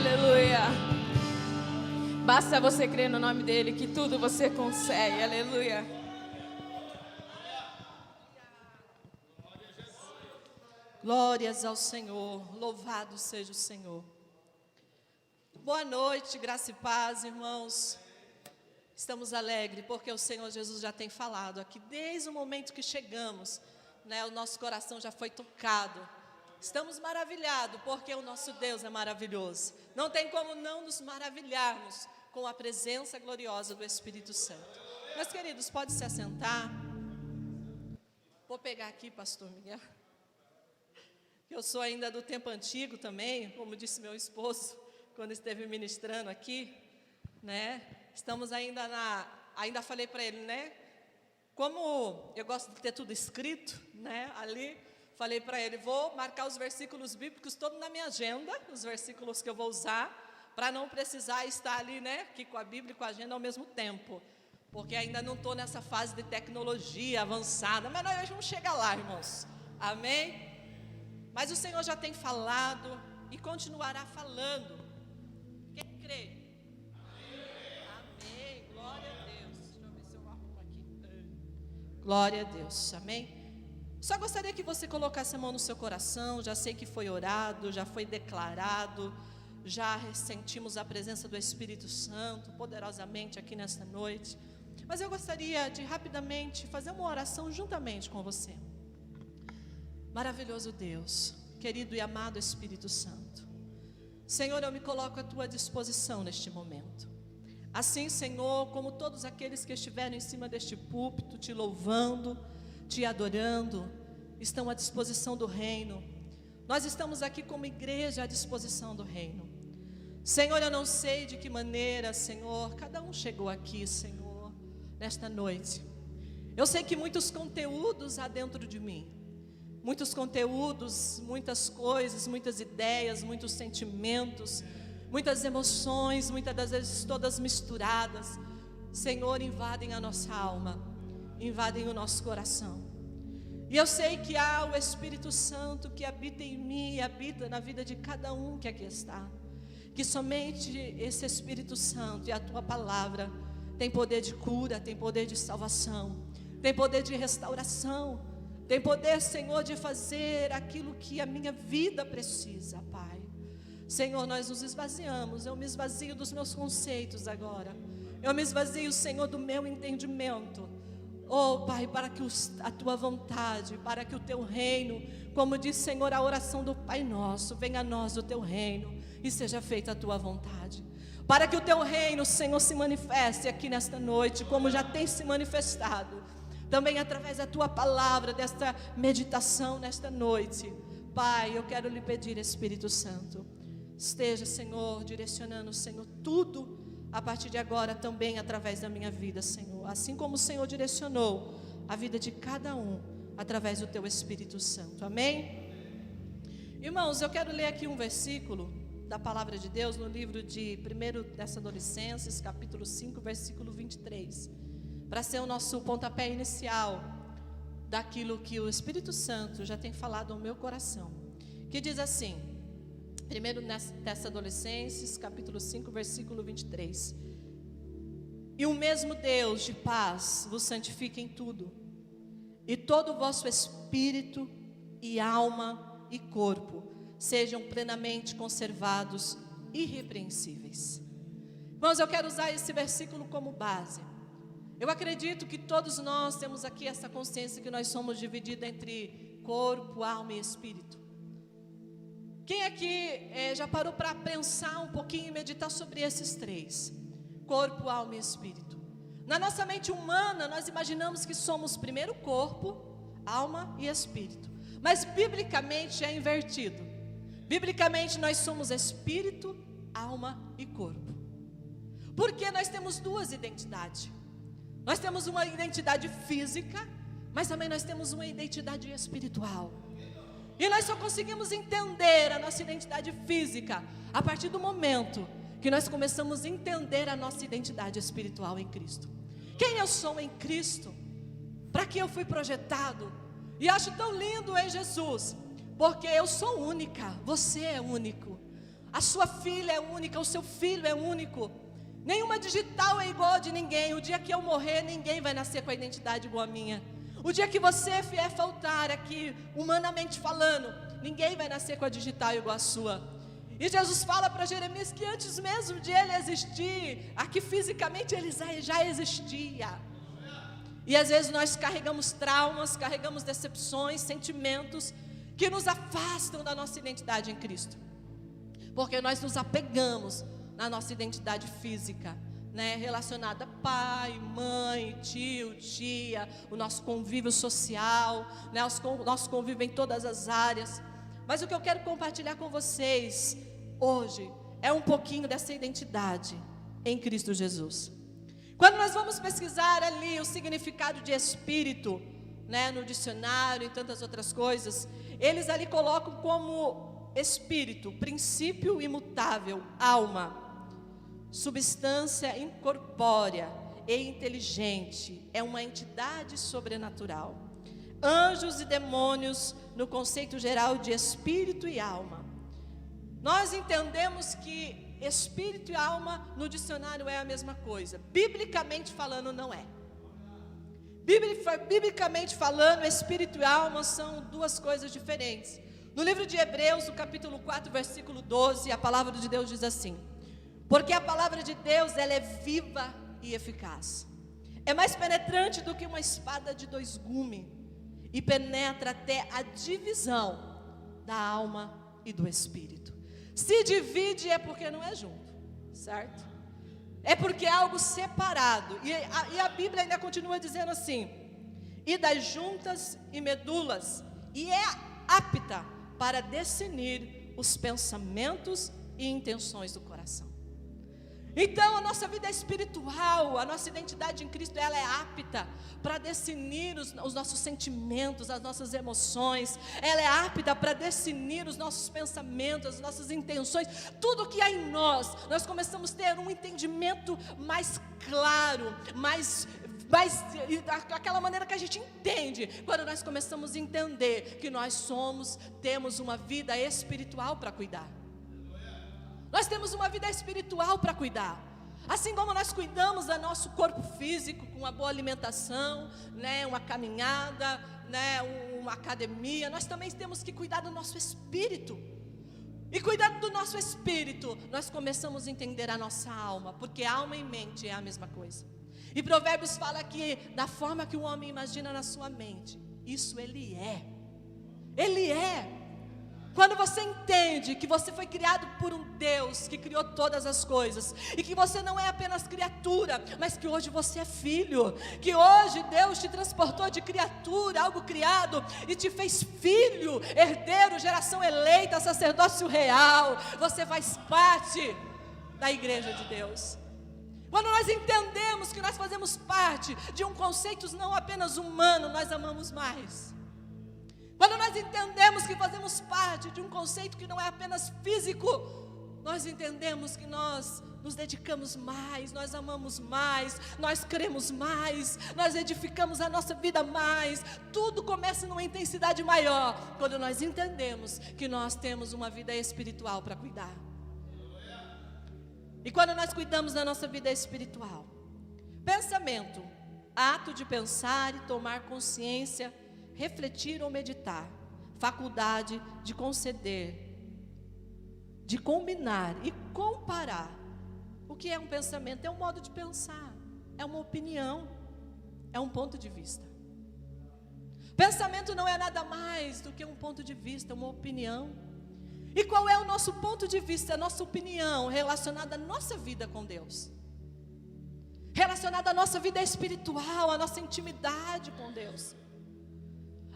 aleluia. Basta você crer no nome dele que tudo você consegue, aleluia. Glórias ao Senhor, louvado seja o Senhor. Boa noite, graça e paz, irmãos. Estamos alegres porque o Senhor Jesus já tem falado aqui, desde o momento que chegamos, né, o nosso coração já foi tocado. Estamos maravilhados porque o nosso Deus é maravilhoso. Não tem como não nos maravilharmos com a presença gloriosa do Espírito Santo. Meus queridos, pode se assentar. Vou pegar aqui, pastor Miguel. Eu sou ainda do tempo antigo também, como disse meu esposo, quando esteve ministrando aqui, né? Estamos ainda falei para ele, né? Como eu gosto de ter tudo escrito, né? Ali, falei para ele, vou marcar os versículos bíblicos todos na minha agenda, os versículos que eu vou usar, para não precisar estar ali, né? Aqui com a Bíblia e com a agenda ao mesmo tempo, porque ainda não estou nessa fase de tecnologia avançada, mas nós vamos chegar lá, irmãos. Amém? Mas o Senhor já tem falado e continuará falando. Quem crê? Amém. Glória a Deus. Deixa eu ver se eu arrumo aqui. Glória a Deus. Amém. Só gostaria que você colocasse a mão no seu coração. Já sei que foi orado, já foi declarado, já sentimos a presença do Espírito Santo poderosamente aqui nesta noite. Mas eu gostaria de rapidamente fazer uma oração juntamente com você. Maravilhoso Deus, querido e amado Espírito Santo, Senhor, eu me coloco à tua disposição neste momento. Assim, Senhor, como todos aqueles que estiveram em cima deste púlpito, te louvando, te adorando, estão à disposição do reino. Nós estamos aqui como igreja à disposição do reino. Senhor, eu não sei de que maneira, Senhor, cada um chegou aqui, Senhor, nesta noite. Eu sei que muitos conteúdos há dentro de mim. Muitos conteúdos, muitas coisas, muitas ideias, muitos sentimentos, muitas emoções, muitas das vezes todas misturadas, Senhor, invadem a nossa alma, invadem o nosso coração. E eu sei que há o Espírito Santo que habita em mim e habita na vida de cada um que aqui está. Que somente esse Espírito Santo e a tua palavra tem poder de cura, tem poder de salvação, tem poder de restauração. Tem poder, Senhor, de fazer aquilo que a minha vida precisa, Pai. Senhor, nós nos esvaziamos. Eu me esvazio dos meus conceitos agora. Eu me esvazio, Senhor, do meu entendimento. Oh, Pai, para que a tua vontade, para que o teu reino, como diz, Senhor, a oração do Pai Nosso, venha a nós o teu reino e seja feita a tua vontade. Para que o teu reino, Senhor, se manifeste aqui nesta noite, como já tem se manifestado. Também através da tua palavra, desta meditação nesta noite. Pai, eu quero lhe pedir, Espírito Santo, esteja, Senhor, direcionando, Senhor, tudo a partir de agora também através da minha vida, Senhor. Assim como o Senhor direcionou a vida de cada um através do teu Espírito Santo. Amém? Irmãos, eu quero ler aqui um versículo da palavra de Deus no livro de 1 Tessalonicenses, capítulo 5, versículo 23. Para ser o nosso pontapé inicial daquilo que o Espírito Santo já tem falado ao meu coração, que diz assim, 1 Tessalonicenses, capítulo 5, versículo 23, e o mesmo Deus de paz vos santifique em tudo, e todo o vosso espírito e alma e corpo sejam plenamente conservados, irrepreensíveis. Irmãos, eu quero usar esse versículo como base. Eu acredito que todos nós temos aqui essa consciência que nós somos divididos entre corpo, alma e espírito. Quem aqui já parou para pensar um pouquinho e meditar sobre esses três? Corpo, alma e espírito. Na nossa mente humana, nós imaginamos que somos primeiro corpo, alma e espírito. Mas biblicamente é invertido. Biblicamente nós somos espírito, alma e corpo. Porque nós temos duas identidades. Nós temos uma identidade física, mas também nós temos uma identidade espiritual. E nós só conseguimos entender a nossa identidade física a partir do momento que nós começamos a entender a nossa identidade espiritual em Cristo. Quem eu sou em Cristo? Para que eu fui projetado? E acho tão lindo em Jesus, porque eu sou única, você é único. A sua filha é única, o seu filho é único. Nenhuma digital é igual a de ninguém. O dia que eu morrer, ninguém vai nascer com a identidade igual a minha. O dia que você vier faltar aqui, humanamente falando, ninguém vai nascer com a digital igual a sua. E Jesus fala para Jeremias que antes mesmo de ele existir, aqui fisicamente ele já existia. E às vezes nós carregamos traumas, carregamos decepções, sentimentos que nos afastam da nossa identidade em Cristo. Porque nós nos apegamos na nossa identidade física, né? Relacionada a pai, mãe, tio, tia, o nosso convívio social, né? O nosso convívio em todas as áreas. Mas o que eu quero compartilhar com vocês hoje é um pouquinho dessa identidade em Cristo Jesus. Quando nós vamos pesquisar ali o significado de espírito, né, no dicionário e tantas outras coisas, eles ali colocam como espírito, princípio imutável, alma, substância incorpórea e inteligente, é uma entidade sobrenatural. Anjos e demônios no conceito geral de espírito e alma. Nós entendemos que espírito e alma no dicionário é a mesma coisa. Biblicamente falando, não é. Biblicamente falando, espírito e alma são duas coisas diferentes. No livro de Hebreus, no capítulo 4, versículo 12, a palavra de Deus diz assim: porque a palavra de Deus, ela é viva e eficaz. É mais penetrante do que uma espada de dois gumes e penetra até a divisão da alma e do espírito. Se divide é porque não é junto, certo? É porque é algo separado. E a Bíblia ainda continua dizendo assim: e das juntas e medulas, e é apta para discernir os pensamentos e intenções do coração. Então a nossa vida espiritual, a nossa identidade em Cristo, ela é apta para discernir os nossos sentimentos, as nossas emoções. Ela é apta para discernir os nossos pensamentos, as nossas intenções. Tudo que há em nós começamos a ter um entendimento mais claro, mais aquela maneira que a gente entende, quando nós começamos a entender que nós temos uma vida espiritual para cuidar. Nós temos uma vida espiritual para cuidar. Assim como nós cuidamos do nosso corpo físico com uma boa alimentação, né, uma caminhada, né, uma academia, nós também temos que cuidar do nosso espírito. E cuidando do nosso espírito, nós começamos a entender a nossa alma, porque alma e mente é a mesma coisa. E Provérbios fala que da forma que o homem imagina na sua mente, isso ele é. Ele é. Quando você entende que você foi criado por um Deus que criou todas as coisas, e que você não é apenas criatura, mas que hoje você é filho, que hoje Deus te transportou de criatura, algo criado, e te fez filho, herdeiro, geração eleita, sacerdócio real, você faz parte da igreja de Deus. Quando nós entendemos que nós fazemos parte de um conceito não apenas humano, nós amamos mais. Quando nós entendemos que fazemos parte de um conceito que não é apenas físico, nós entendemos que nós nos dedicamos mais, nós amamos mais, nós cremos mais, nós edificamos a nossa vida mais. Tudo começa numa intensidade maior, quando nós entendemos que nós temos uma vida espiritual para cuidar. E quando nós cuidamos da nossa vida espiritual, pensamento, ato de pensar e tomar consciência, refletir ou meditar, faculdade de conceder, de combinar e comparar. O que é um pensamento? É um modo de pensar, é uma opinião, é um ponto de vista. Pensamento não é nada mais do que um ponto de vista, uma opinião. E qual é o nosso ponto de vista, a nossa opinião relacionada à nossa vida com Deus? Relacionada à nossa vida espiritual, à nossa intimidade com Deus.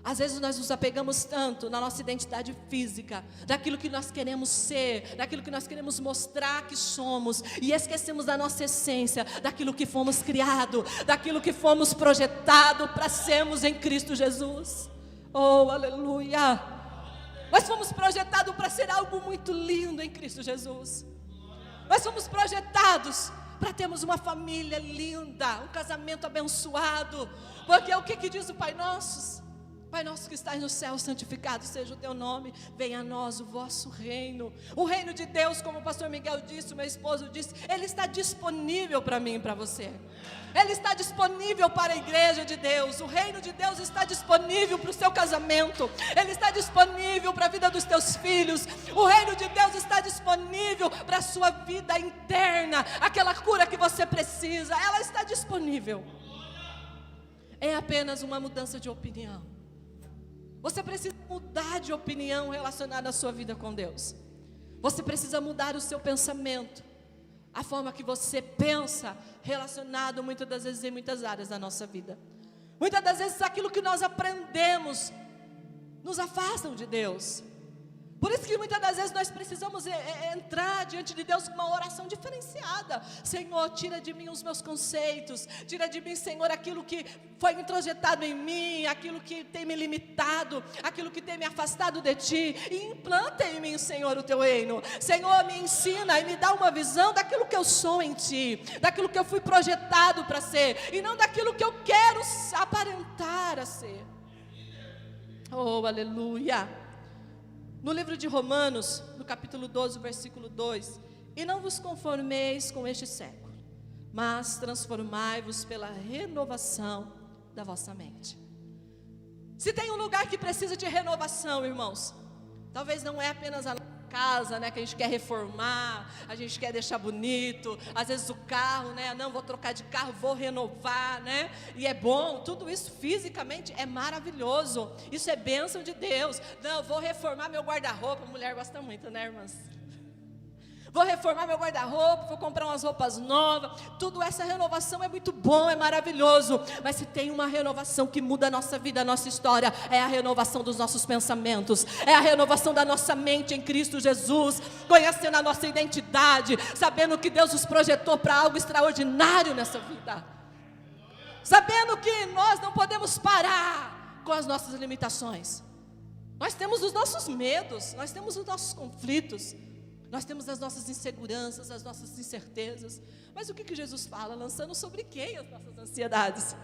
Às vezes nós nos apegamos tanto na nossa identidade física, daquilo que nós queremos ser, daquilo que nós queremos mostrar que somos, e esquecemos da nossa essência, daquilo que fomos criados, daquilo que fomos projetados para sermos em Cristo Jesus. Oh, aleluia! Nós fomos projetados para ser algo muito lindo em Cristo Jesus. Nós fomos projetados para termos uma família linda, um casamento abençoado, porque o que diz o Pai Nosso? Pai nosso que estás no céu, santificado seja o teu nome, venha a nós o vosso reino. O reino de Deus, como o pastor Miguel disse, o meu esposo disse, ele está disponível para mim e para você. Ele está disponível para a igreja de Deus. O reino de Deus está disponível para o seu casamento. Ele está disponível para a vida dos teus filhos. O reino de Deus está disponível para a sua vida interna. Aquela cura que você precisa, ela está disponível. É apenas uma mudança de opinião. Você precisa mudar de opinião relacionada à sua vida com Deus. Você precisa mudar o seu pensamento. A forma que você pensa, relacionado muitas das vezes em muitas áreas da nossa vida. Muitas das vezes aquilo que nós aprendemos nos afastam de Deus. Por isso que muitas das vezes nós precisamos entrar diante de Deus com uma oração diferenciada. Senhor, tira de mim os meus conceitos. Tira de mim, Senhor, aquilo que foi introjetado em mim, aquilo que tem me limitado, aquilo que tem me afastado de Ti. E implanta em mim, Senhor, o Teu reino. Senhor, me ensina e me dá uma visão daquilo que eu sou em Ti, daquilo que eu fui projetado para ser, e não daquilo que eu quero aparentar a ser. Oh, aleluia. No livro de Romanos, no capítulo 12, versículo 2: E não vos conformeis com este século, mas transformai-vos pela renovação da vossa mente. Se tem um lugar que precisa de renovação, irmãos, talvez não é apenas a casa, né, que a gente quer reformar, a gente quer deixar bonito, às vezes o carro, né, não, vou trocar de carro, vou renovar, né, e é bom, tudo isso fisicamente é maravilhoso, isso é bênção de Deus. Não, vou reformar meu guarda-roupa, a mulher gosta muito, né, irmãs? Vou reformar meu guarda-roupa, vou comprar umas roupas novas. Tudo essa renovação é muito bom, é maravilhoso. Mas se tem uma renovação que muda a nossa vida, a nossa história, é a renovação dos nossos pensamentos, é a renovação da nossa mente em Cristo Jesus, conhecendo a nossa identidade, sabendo que Deus nos projetou para algo extraordinário nessa vida, sabendo que nós não podemos parar com as nossas limitações. Nós temos os nossos medos, nós temos os nossos conflitos, nós temos as nossas inseguranças, as nossas incertezas. Mas o que Jesus fala? Lançando sobre quem as nossas ansiedades?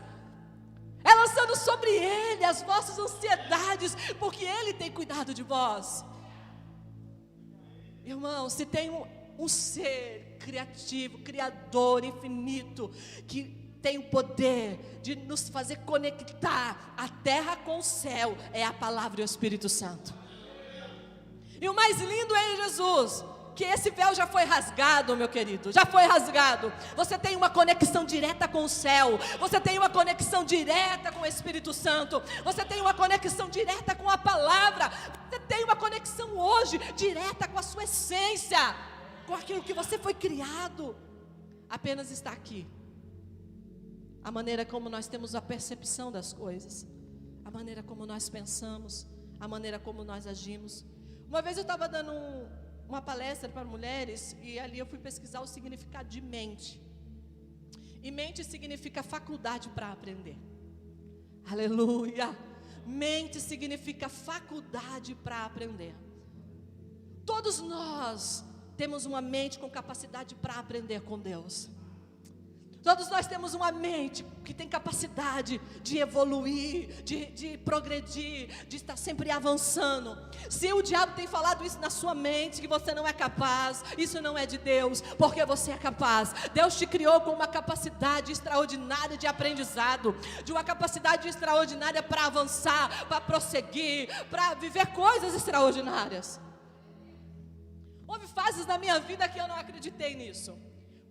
É lançando sobre Ele as vossas ansiedades, porque Ele tem cuidado de vós. Irmão, se tem um ser criativo, criador, infinito, que tem o poder de nos fazer conectar a terra com o céu, é a palavra e o Espírito Santo. E o mais lindo é em Jesus, que esse véu já foi rasgado, meu querido, já foi rasgado. Você tem uma conexão direta com o céu, você tem uma conexão direta com o Espírito Santo, você tem uma conexão direta com a palavra, você tem uma conexão hoje direta com a sua essência, com aquilo que você foi criado. Apenas está aqui a maneira como nós temos a percepção das coisas, a maneira como nós pensamos, a maneira como nós agimos. Uma vez eu estava dando uma palestra para mulheres, e ali eu fui pesquisar o significado de mente. E mente significa faculdade para aprender. Aleluia! Mente significa faculdade para aprender. Todos nós temos uma mente com capacidade para aprender com Deus. Todos nós temos uma mente que tem capacidade de evoluir, de progredir, de estar sempre avançando. Se o diabo tem falado isso na sua mente, que você não é capaz, isso não é de Deus, porque você é capaz. Deus te criou com uma capacidade extraordinária de aprendizado, de uma capacidade extraordinária para avançar, para prosseguir, para viver coisas extraordinárias. Houve fases na minha vida que eu não acreditei nisso,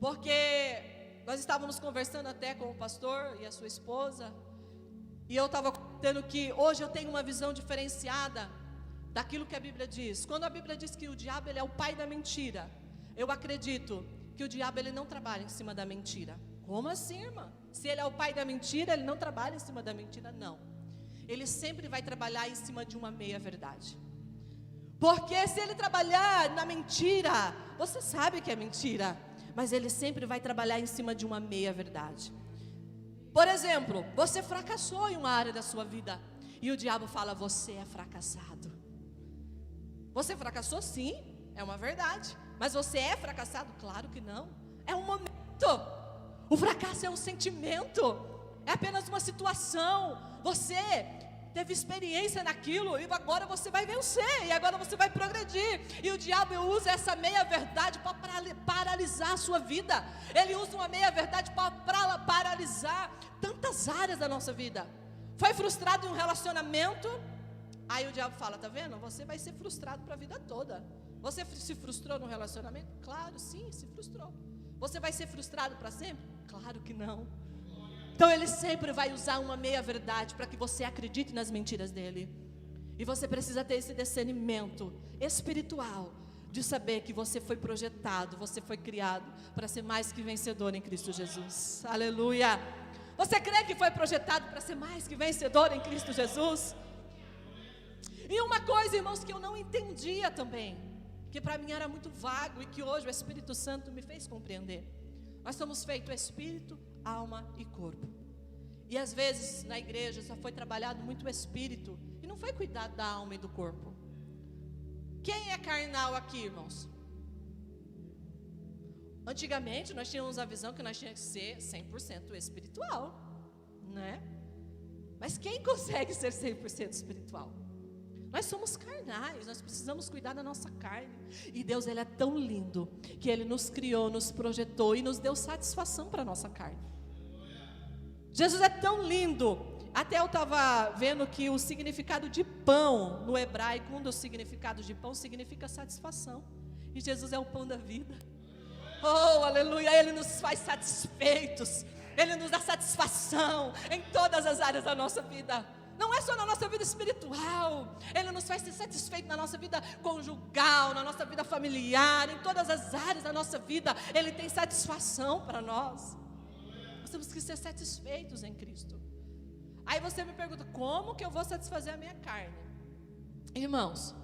porque nós estávamos conversando até com o pastor e a sua esposa, e eu estava dizendo que hoje eu tenho uma visão diferenciada daquilo que a Bíblia diz. Quando a Bíblia diz que o diabo ele é o pai da mentira, eu acredito que o diabo ele não trabalha em cima da mentira. Como assim, irmã? Se ele é o pai da mentira, ele não trabalha em cima da mentira? Não. Ele sempre vai trabalhar em cima de uma meia-verdade. Porque se ele trabalhar na mentira, você sabe que é mentira, mas ele sempre vai trabalhar em cima de uma meia-verdade. Por exemplo, você fracassou em uma área da sua vida, e o diabo fala, você é fracassado. Você fracassou sim, é uma verdade, mas você é fracassado? Claro que não, é um momento. O fracasso é um sentimento, é apenas uma situação. Você teve experiência naquilo, e agora você vai vencer, e agora você vai progredir. E o diabo usa essa meia-verdade para paralisar a sua vida. Ele usa uma meia-verdade para paralisar tantas áreas da nossa vida. Foi frustrado em um relacionamento, aí o diabo fala, tá vendo? Você vai ser frustrado para a vida toda. Você se frustrou no relacionamento? Claro, sim, se frustrou. Você vai ser frustrado para sempre? Claro que não. Então ele sempre vai usar uma meia-verdade para que você acredite nas mentiras dele. E você precisa ter esse discernimento espiritual de saber que você foi projetado, você foi criado para ser mais que vencedor em Cristo Jesus. Aleluia! Você crê que foi projetado para ser mais que vencedor em Cristo Jesus? E uma coisa, irmãos, que eu não entendia também, que para mim era muito vago e que hoje o Espírito Santo me fez compreender. Nós somos feitos espírito, alma e corpo. E às vezes na igreja só foi trabalhado muito o espírito e não foi cuidado da alma e do corpo. Quem é carnal aqui, irmãos? Antigamente nós tínhamos a visão que nós tínhamos que ser 100% espiritual, né? Mas quem consegue ser 100% espiritual? Nós somos carnais, nós precisamos cuidar da nossa carne. E Deus, Ele é tão lindo, que Ele nos criou, nos projetou e nos deu satisfação para a nossa carne. Jesus é tão lindo. Até eu estava vendo que o significado de pão, no hebraico, um dos significados de pão significa satisfação. E Jesus é o pão da vida. Oh, aleluia, Ele nos faz satisfeitos. Ele nos dá satisfação em todas as áreas da nossa vida. Não é só na nossa vida espiritual. Ele nos faz ser satisfeito na nossa vida conjugal, na nossa vida familiar, em todas as áreas da nossa vida. Ele tem satisfação para nós. Nós temos que ser satisfeitos em Cristo. Aí você me pergunta, como que eu vou satisfazer a minha carne? Irmãos,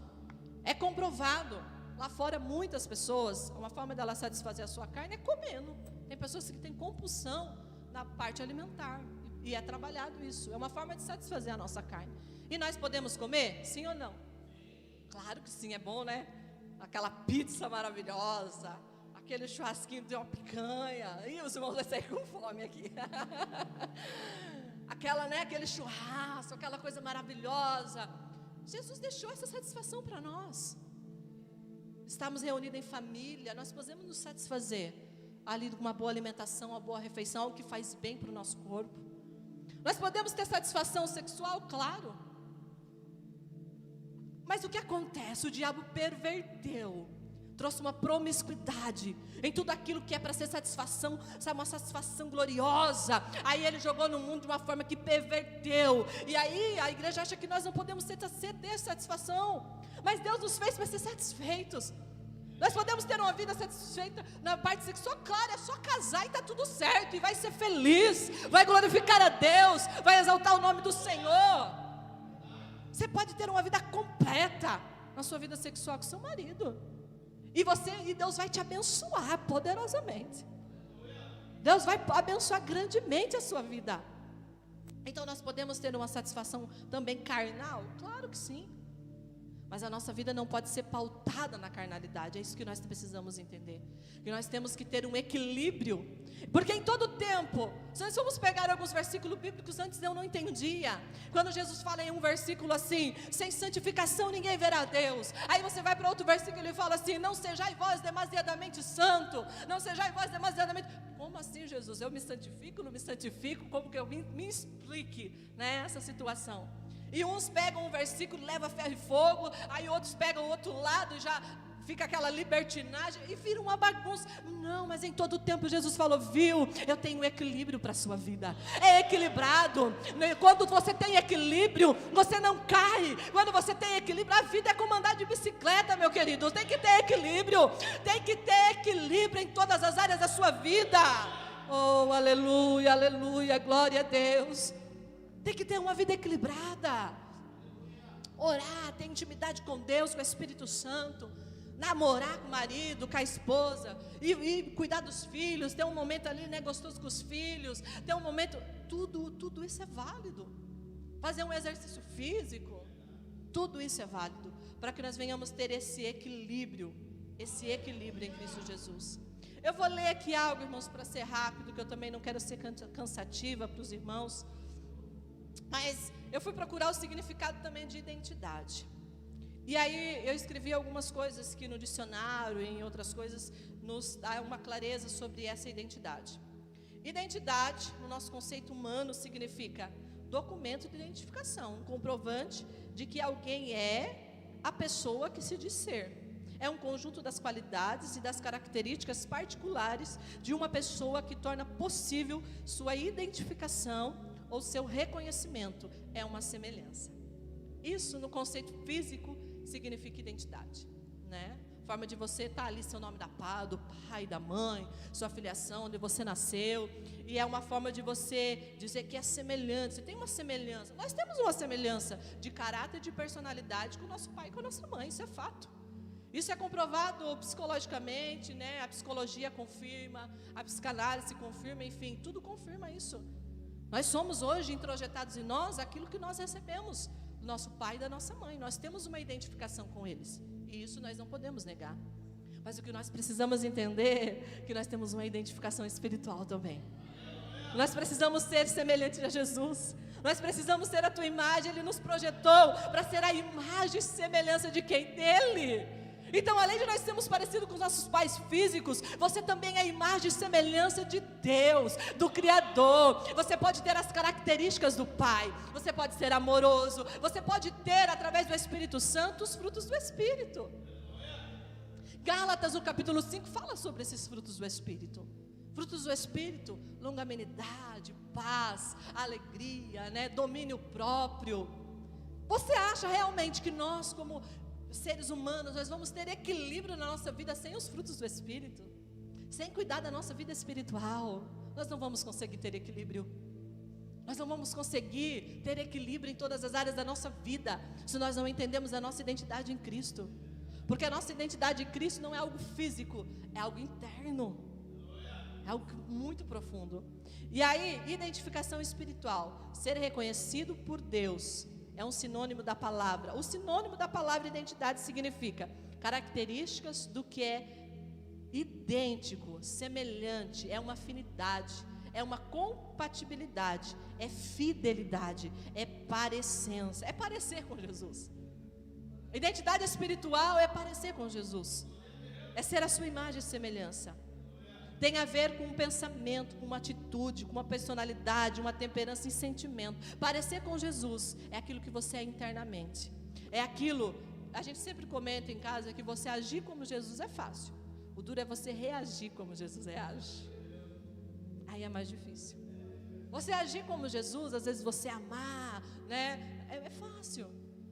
é comprovado. Lá fora muitas pessoas, uma forma dela satisfazer a sua carne é comendo. Tem pessoas que têm compulsão na parte alimentar. E é trabalhado isso, é uma forma de satisfazer a nossa carne. E nós podemos comer? Sim ou não? Claro que sim, é bom, né? Aquela pizza maravilhosa, aquele churrasquinho de uma picanha. Ih, os irmãos vão sair com fome aqui. Aquele churrasco, aquela coisa maravilhosa. Jesus deixou essa satisfação para nós. Estamos reunidos em família, nós podemos nos satisfazer ali com uma boa alimentação, uma boa refeição, algo que faz bem para o nosso corpo. Nós podemos ter satisfação sexual, claro. Mas o que acontece? O diabo perverteu, trouxe uma promiscuidade em tudo aquilo que é para ser satisfação, sabe, uma satisfação gloriosa. Aí ele jogou no mundo de uma forma que perverteu. E aí a igreja acha que nós não podemos ter satisfação. Mas Deus nos fez para ser satisfeitos. Nós podemos ter uma vida satisfeita na parte sexual, claro, é só casar e está tudo certo, e vai ser feliz, vai glorificar a Deus, vai exaltar o nome do Senhor. Você pode ter uma vida completa na sua vida sexual com seu marido, e Deus vai te abençoar poderosamente. Deus vai abençoar grandemente a sua vida. Então nós podemos ter uma satisfação também carnal? Claro que sim. Mas a nossa vida não pode ser pautada na carnalidade. É isso que nós precisamos entender. Que nós temos que ter um equilíbrio. Porque em todo tempo, se nós formos pegar alguns versículos bíblicos, antes eu não entendia. Quando Jesus fala em um versículo assim, sem santificação ninguém verá a Deus. Aí você vai para outro versículo e ele fala assim, não sejai vós demasiadamente santo. Não sejai vós demasiadamente... Como assim, Jesus? Eu me santifico, não me santifico? Como que eu me explique, né, essa situação? E uns pegam um versículo, leva ferro e fogo, aí outros pegam o outro lado e já fica aquela libertinagem e vira uma bagunça. Não, mas em todo tempo Jesus falou, viu, eu tenho equilíbrio para a sua vida. É equilibrado. Quando você tem equilíbrio, você não cai. Quando você tem equilíbrio, a vida é como andar de bicicleta, meu querido. Tem que ter equilíbrio. Tem que ter equilíbrio em todas as áreas da sua vida. Oh, aleluia, aleluia, glória a Deus. Tem que ter uma vida equilibrada. Orar, ter intimidade com Deus, com o Espírito Santo. Namorar com o marido, com a esposa. E cuidar dos filhos. Ter um momento ali, né, gostoso com os filhos. Ter um momento. Tudo isso é válido. Fazer um exercício físico. Tudo isso é válido. Para que nós venhamos ter esse equilíbrio. Esse equilíbrio em Cristo Jesus. Eu vou ler aqui algo, irmãos, para ser rápido. Que eu também não quero ser cansativa para os irmãos. Mas eu fui procurar o significado também de identidade. E aí eu escrevi algumas coisas que no dicionário e em outras coisas nos dá uma clareza sobre essa identidade. Identidade, no nosso conceito humano, significa documento de identificação, um comprovante de que alguém é a pessoa que se diz ser. É um conjunto das qualidades e das características particulares de uma pessoa que torna possível sua identificação ou seu reconhecimento. É uma semelhança. Isso, no conceito físico, significa identidade, né? Forma de você estar ali, seu nome do pai, da mãe, sua filiação, onde você nasceu. E é uma forma de você dizer que é semelhante. Você tem uma semelhança. Nós temos uma semelhança de caráter e de personalidade com o nosso pai e com a nossa mãe. Isso é fato. Isso é comprovado psicologicamente, né? A psicologia confirma, a psicanálise confirma, enfim, tudo confirma isso. Nós somos hoje introjetados em nós aquilo que nós recebemos do nosso pai e da nossa mãe. Nós temos uma identificação com eles. E isso nós não podemos negar. Mas o que nós precisamos entender é que nós temos uma identificação espiritual também. Nós precisamos ser semelhantes a Jesus. Nós precisamos ser a tua imagem. Ele nos projetou para ser a imagem e semelhança de quem? Dele. Então, além de nós sermos parecidos com os nossos pais físicos, você também é a imagem e semelhança de Deus, do Criador. Você pode ter as características do Pai, você pode ser amoroso, você pode ter, através do Espírito Santo, os frutos do Espírito. Gálatas, no capítulo 5, fala sobre esses frutos do Espírito. Frutos do Espírito: longanimidade, paz, alegria, né? Domínio próprio. Você acha realmente que nós, como seres humanos, nós vamos ter equilíbrio na nossa vida sem os frutos do Espírito? Sem cuidar da nossa vida espiritual, nós não vamos conseguir ter equilíbrio. Nós não vamos conseguir ter equilíbrio em todas as áreas da nossa vida, se nós não entendemos a nossa identidade em Cristo. Porque a nossa identidade em Cristo não é algo físico, é algo interno. É algo muito profundo. E aí, identificação espiritual, ser reconhecido por Deus, é um sinônimo da palavra. O sinônimo da palavra identidade significa características do que é idêntico, semelhante, é uma afinidade, é uma compatibilidade, é fidelidade, é parecença, é parecer com Jesus. Identidade espiritual é parecer com Jesus, é ser a sua imagem e semelhança. Tem a ver com um pensamento, com uma atitude, com uma personalidade, uma temperança e sentimento. Parecer com Jesus é aquilo que você é internamente. É aquilo, a gente sempre comenta em casa que você agir como Jesus é fácil. O duro é você reagir como Jesus reage. Aí é mais difícil. Você agir como Jesus, às vezes você amar, né? É fácil.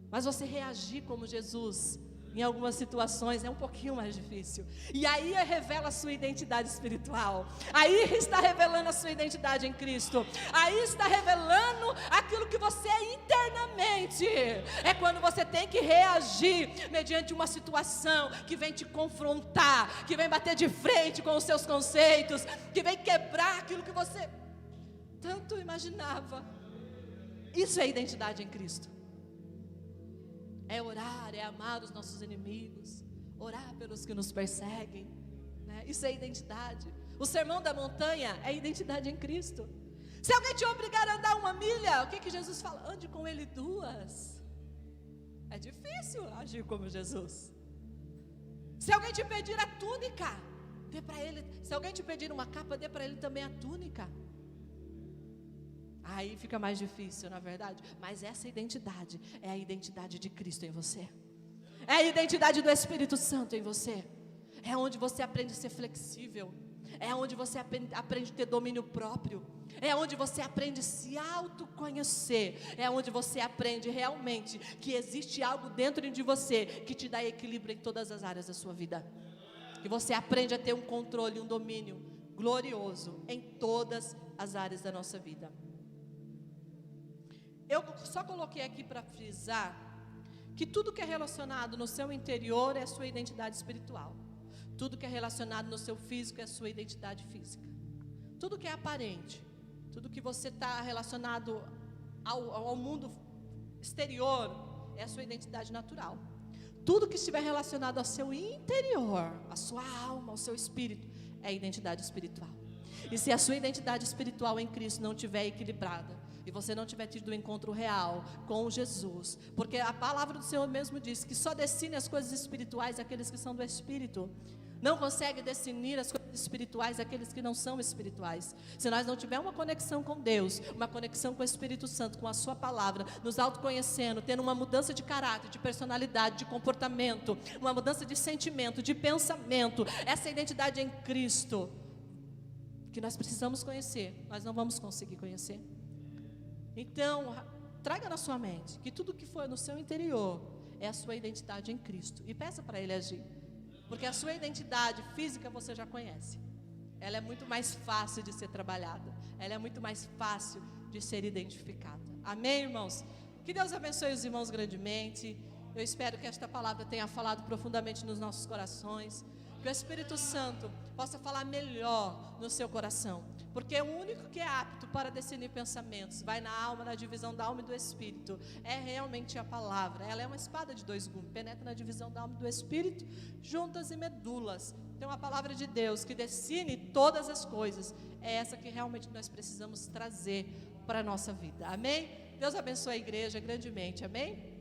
Mas você reagir como Jesus, em algumas situações, é um pouquinho mais difícil. E aí revela a sua identidade espiritual. Aí está revelando a sua identidade em Cristo. Aí está revelando aquilo que você é internamente. É quando você tem que reagir mediante uma situação que vem te confrontar, que vem bater de frente com os seus conceitos, que vem quebrar aquilo que você tanto imaginava. Isso é identidade em Cristo. É orar, é amar os nossos inimigos, orar pelos que nos perseguem, né? Isso é identidade. O sermão da montanha é identidade em Cristo. Se alguém te obrigar a andar 1 milha, o que Jesus fala? Ande com ele 2. É difícil agir como Jesus. Se alguém te pedir a túnica, dê para ele. Se alguém te pedir uma capa, dê para ele também a túnica. Aí fica mais difícil, na verdade. Mas essa identidade é a identidade de Cristo em você. É a identidade do Espírito Santo em você. É onde você aprende a ser flexível. É onde você aprende a ter domínio próprio. É onde você aprende a se autoconhecer. É onde você aprende realmente que existe algo dentro de você que te dá equilíbrio em todas as áreas da sua vida. Que você aprende a ter um controle, um domínio glorioso em todas as áreas da nossa vida. Eu só coloquei aqui para frisar que tudo que é relacionado no seu interior é a sua identidade espiritual. Tudo que é relacionado no seu físico é a sua identidade física. Tudo que é aparente, tudo que você está relacionado ao mundo exterior é a sua identidade natural. Tudo que estiver relacionado ao seu interior, à sua alma, ao seu espírito, é a identidade espiritual. E se a sua identidade espiritual em Cristo não estiver equilibrada, e você não tiver tido um encontro real com Jesus, porque a palavra do Senhor mesmo diz que só decide as coisas espirituais aqueles que são do Espírito. Não consegue definir as coisas espirituais aqueles que não são espirituais. Se nós não tivermos uma conexão com Deus, uma conexão com o Espírito Santo, com a sua palavra, nos autoconhecendo, tendo uma mudança de caráter, de personalidade, de comportamento, uma mudança de sentimento, de pensamento, essa identidade em Cristo, que nós precisamos conhecer, nós não vamos conseguir conhecer. Então, traga na sua mente que tudo que foi no seu interior é a sua identidade em Cristo. E peça para Ele agir. Porque a sua identidade física você já conhece. Ela é muito mais fácil de ser trabalhada. Ela é muito mais fácil de ser identificada. Amém, irmãos? Que Deus abençoe os irmãos grandemente. Eu espero que esta palavra tenha falado profundamente nos nossos corações. Que o Espírito Santo possa falar melhor no seu coração. Porque o único que é apto para discernir pensamentos, vai na alma, na divisão da alma e do espírito, é realmente a palavra. Ela é uma espada de dois gumes, penetra na divisão da alma e do espírito, juntas e medulas. Então a palavra de Deus que decide todas as coisas, é essa que realmente nós precisamos trazer para a nossa vida. Amém? Deus abençoe a igreja grandemente, amém?